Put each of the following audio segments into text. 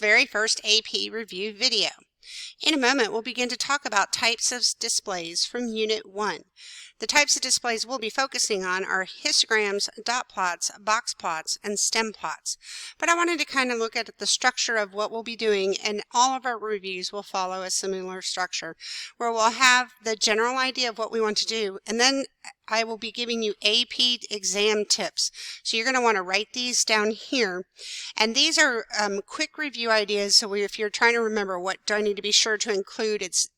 very first AP review video. In a moment, we'll begin to talk about types of displays from Unit 1. The types of displays we'll be focusing on are histograms, dot plots, box plots, and stem plots. But I wanted to kind of look at the structure of what we'll be doing, and all of our reviews will follow a similar structure, where we'll have the general idea of what we want to do, and then I will be giving you AP exam tips. So you're going to want to write these down here. And these are quick review ideas. So if you're trying to remember what do I need to be sure to include, it's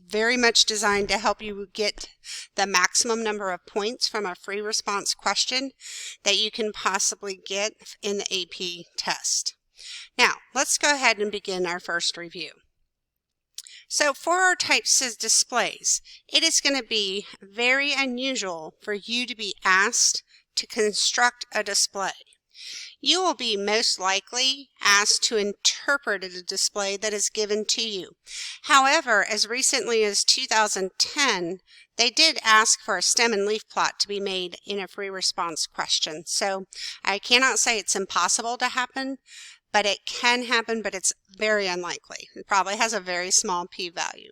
very much designed to help you get the maximum number of points from a free response question that you can possibly get in the AP test. Now, let's go ahead and begin our first review. So for our types of displays, it is going to be very unusual for you to be asked to construct a display. You will be most likely asked to interpret a display that is given to you. However, as recently as 2010, they did ask for a stem and leaf plot to be made in a free response question. So I cannot say it's impossible to happen, but it can happen, but it's very unlikely. It probably has a very small p-value.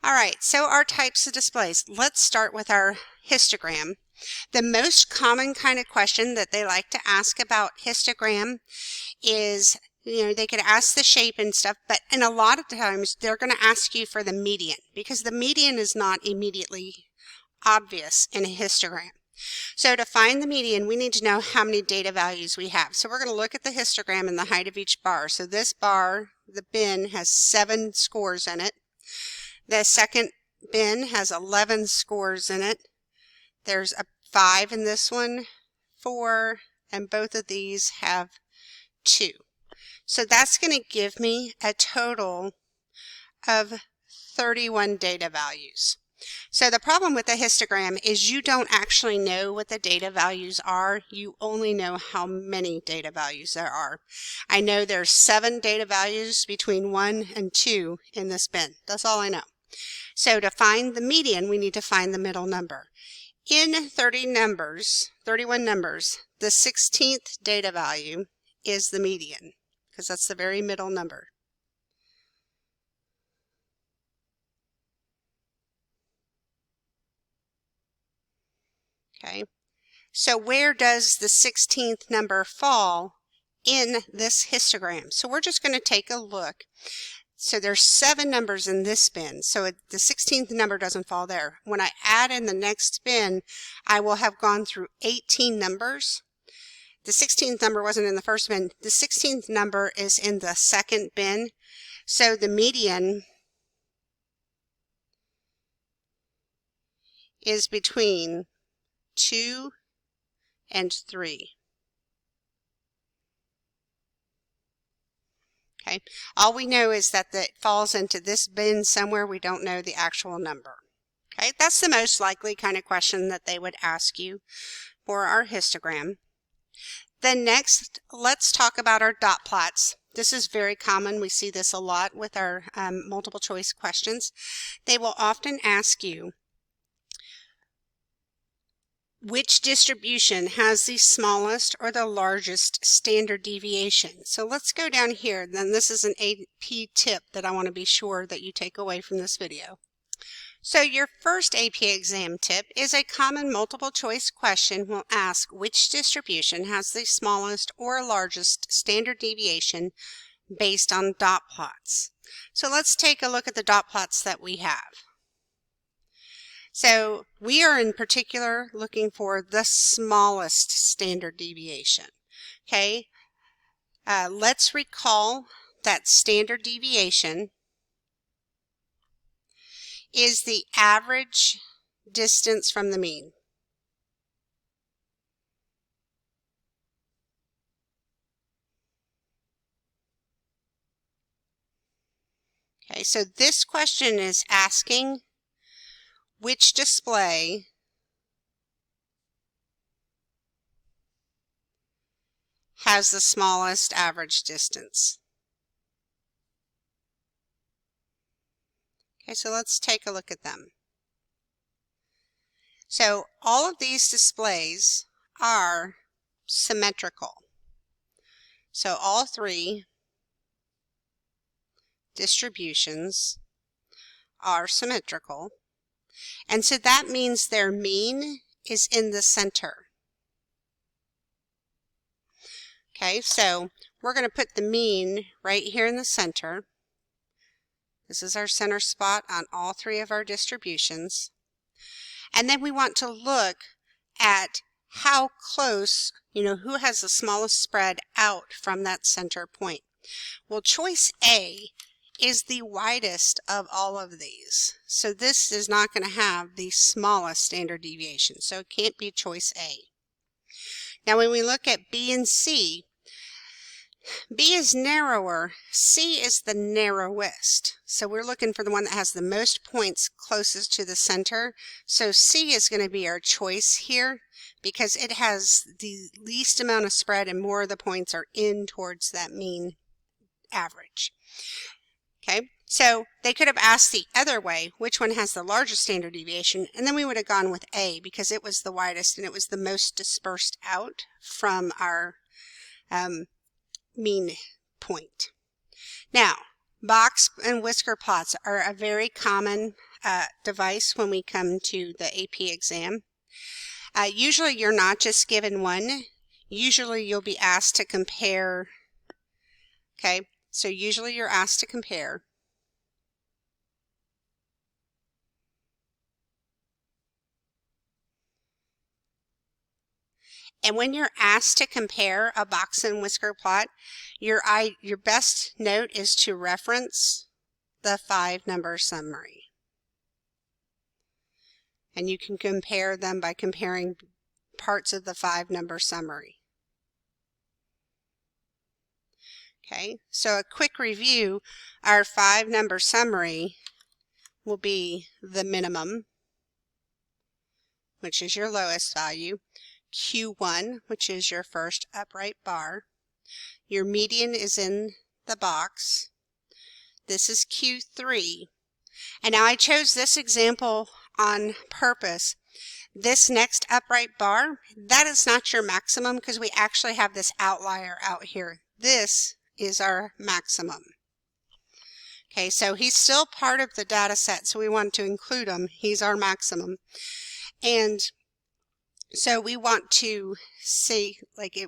All right, so our types of displays. Let's start with our histogram. The most common kind of question that they like to ask about histogram is, they could ask the shape and stuff, and a lot of times they're going to ask you for the median, because the median is not immediately obvious in a histogram. So to find the median, we need to know how many data values we have. So we're going to look at the histogram and the height of each bar. So this bar, the bin, has 7 scores in it. The second bin has 11 scores in it. There's a 5 in this one, 4, and both of these have 2. So that's going to give me a total of 31 data values. So the problem with the histogram is you don't actually know what the data values are. You only know how many data values there are. I know there's 7 data values between 1 and 2 in this bin. That's all I know. So to find the median, we need to find the middle number. In 31 numbers, the 16th data value is the median, because that's the very middle number. Okay, so where does the 16th number fall in this histogram? So we're just going to take a look. So there's 7 numbers in this bin, so the 16th number doesn't fall there. When I add in the next bin, I will have gone through 18 numbers. The 16th number wasn't in the first bin. The 16th number is in the second bin. So the median is between 2 and 3. Okay, all we know is that it falls into this bin somewhere. We don't know the actual number. Okay, that's the most likely kind of question that they would ask you for our histogram. Then next, let's talk about our dot plots. This is very common. We see this a lot with our multiple choice questions. They will often ask you, which distribution has the smallest or the largest standard deviation? So let's go down here. Then this is an AP tip that I want to be sure that you take away from this video. So your first AP exam tip is a common multiple choice question will ask which distribution has the smallest or largest standard deviation based on dot plots. So let's take a look at the dot plots that we have. So we are in particular looking for the smallest standard deviation. Okay, let's recall that standard deviation is the average distance from the mean. Okay, so this question is asking which display has the smallest average distance. Okay, so let's take a look at them. So all of these displays are symmetrical. So all three distributions are symmetrical, and so that means their mean is in the center. Okay, so we're going to put the mean right here in the center. This is our center spot on all three of our distributions. And then we want to look at how close, who has the smallest spread out from that center point. Well, choice A is the widest of all of these. So this is not going to have the smallest standard deviation. So it can't be choice A. Now when we look at B and C, B is narrower, C is the narrowest. So we're looking for the one that has the most points closest to the center. So C is going to be our choice here because it has the least amount of spread and more of the points are in towards that mean average. Okay, so they could have asked the other way, which one has the largest standard deviation, and then we would have gone with A because it was the widest and it was the most dispersed out from our mean point. Now, box and whisker plots are a very common device when we come to the AP exam. Usually you're not just given one. Usually you'll be asked to compare. Okay, so usually you're asked to compare. And when you're asked to compare a box and whisker plot, your best note is to reference the 5-number summary. And you can compare them by comparing parts of the 5-number summary. Okay, so a quick review, our 5-number summary will be the minimum, which is your lowest value, Q1, which is your first upright bar. Your median is in the box. This is Q3. And now I chose this example on purpose. This next upright bar, that is not your maximum because we actually have this outlier out here. This is our maximum. Okay, so he's still part of the data set, so we want to include him. He's our maximum. And so we want to see,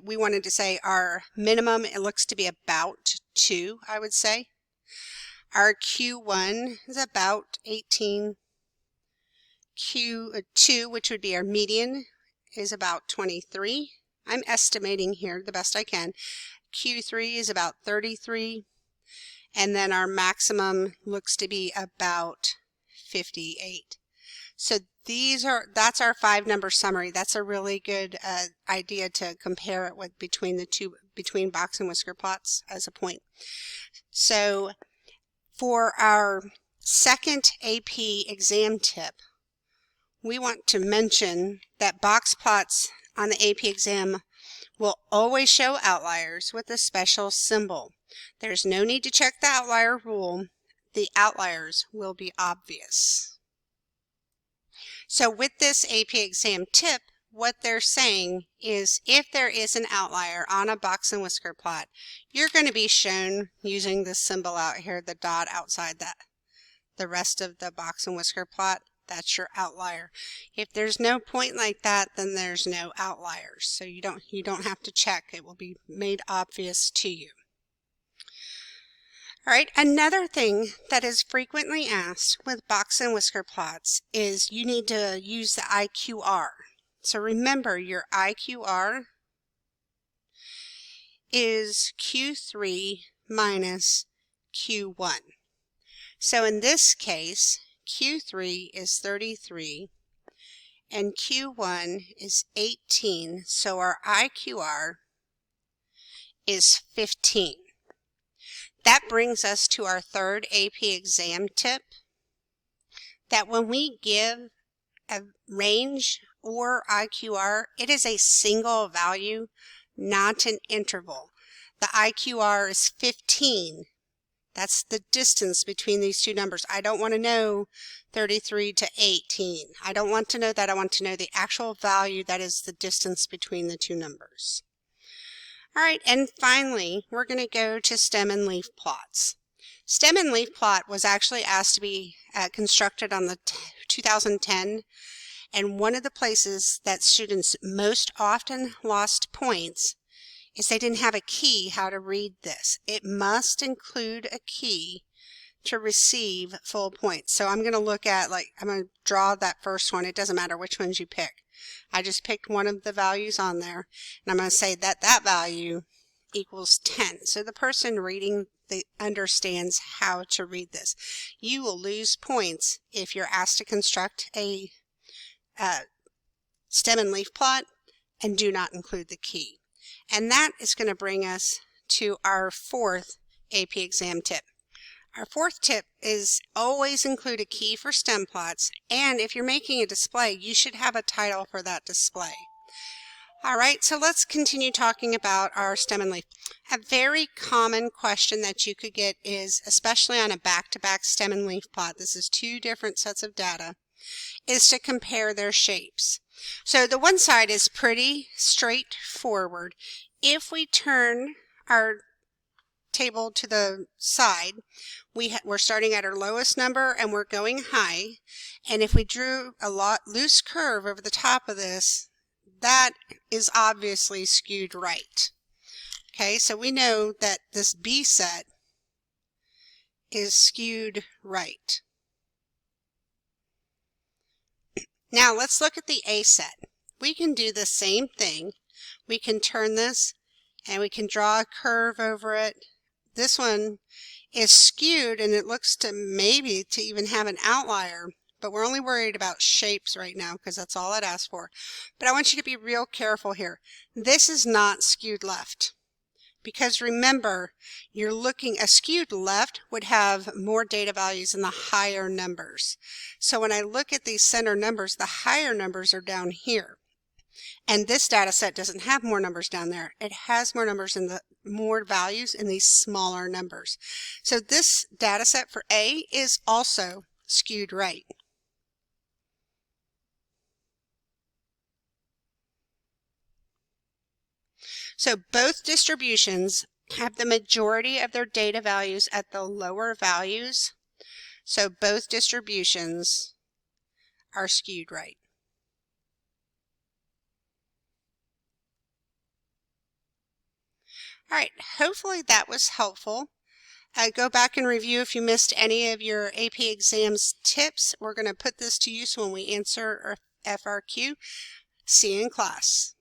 we wanted to say our minimum, it looks to be about 2, I would say. Our Q1 is about 18. Q2, which would be our median, is about 23. I'm estimating here the best I can. Q3 is about 33. And then our maximum looks to be about 58. So that's our 5-number summary. That's a really good idea to compare it with between box and whisker plots as a point. So for our second AP exam tip, we want to mention that box plots on the AP exam will always show outliers with a special symbol. There's no need to check the outlier rule. The outliers will be obvious. So with this AP exam tip, what they're saying is if there is an outlier on a box and whisker plot, you're going to be shown using this symbol out here, the dot outside that. The rest of the box and whisker plot, that's your outlier. If there's no point like that, then there's no outliers. So you don't have to check. It will be made obvious to you. All right, another thing that is frequently asked with box and whisker plots is you need to use the IQR. So remember, your IQR is Q3 minus Q1. So in this case, Q3 is 33 and Q1 is 18, so our IQR is 15. That brings us to our third AP exam tip, that when we give a range or IQR, it is a single value, not an interval. The IQR is 15. That's the distance between these two numbers. I don't want to know 33 to 18. I don't want to know that. I want to know the actual value that is the distance between the two numbers. All right, and finally, we're going to go to stem and leaf plots. Stem and leaf plot was actually asked to be constructed on the 2010, and one of the places that students most often lost points is they didn't have a key how to read this. It must include a key to receive full points. So I'm going to look at, I'm going to draw that first one. It doesn't matter which ones you pick. I just picked one of the values on there, and I'm going to say that that value equals 10. So the person reading understands how to read this. You will lose points if you're asked to construct a stem and leaf plot and do not include the key. And that is going to bring us to our fourth AP exam tip. Our fourth tip is always include a key for stem plots, and if you're making a display, you should have a title for that display. All right, so let's continue talking about our stem and leaf. A very common question that you could get is, especially on a back-to-back stem and leaf plot, this is two different sets of data, is to compare their shapes. So the one side is pretty straightforward. If we turn our table to the side, we're starting at our lowest number and we're going high, and if we drew a loose curve over the top of this, that is obviously skewed right. Okay, so we know that this B set is skewed right. Now let's look at the A set. We can do the same thing. We can turn this and we can draw a curve over it. This one is skewed and it looks to maybe to even have an outlier, but we're only worried about shapes right now because that's all I'd ask for. But I want you to be real careful here. This is not skewed left, because remember, you're looking, a skewed left would have more data values in the higher numbers. So when I look at these center numbers, the higher numbers are down here. And this data set doesn't have more numbers down there. It has more numbers in more values in these smaller numbers. So this data set for A is also skewed right. So both distributions have the majority of their data values at the lower values. So both distributions are skewed right. All right, hopefully that was helpful. Go back and review if you missed any of your AP exams tips. We're going to put this to use when we answer our FRQ. See you in class.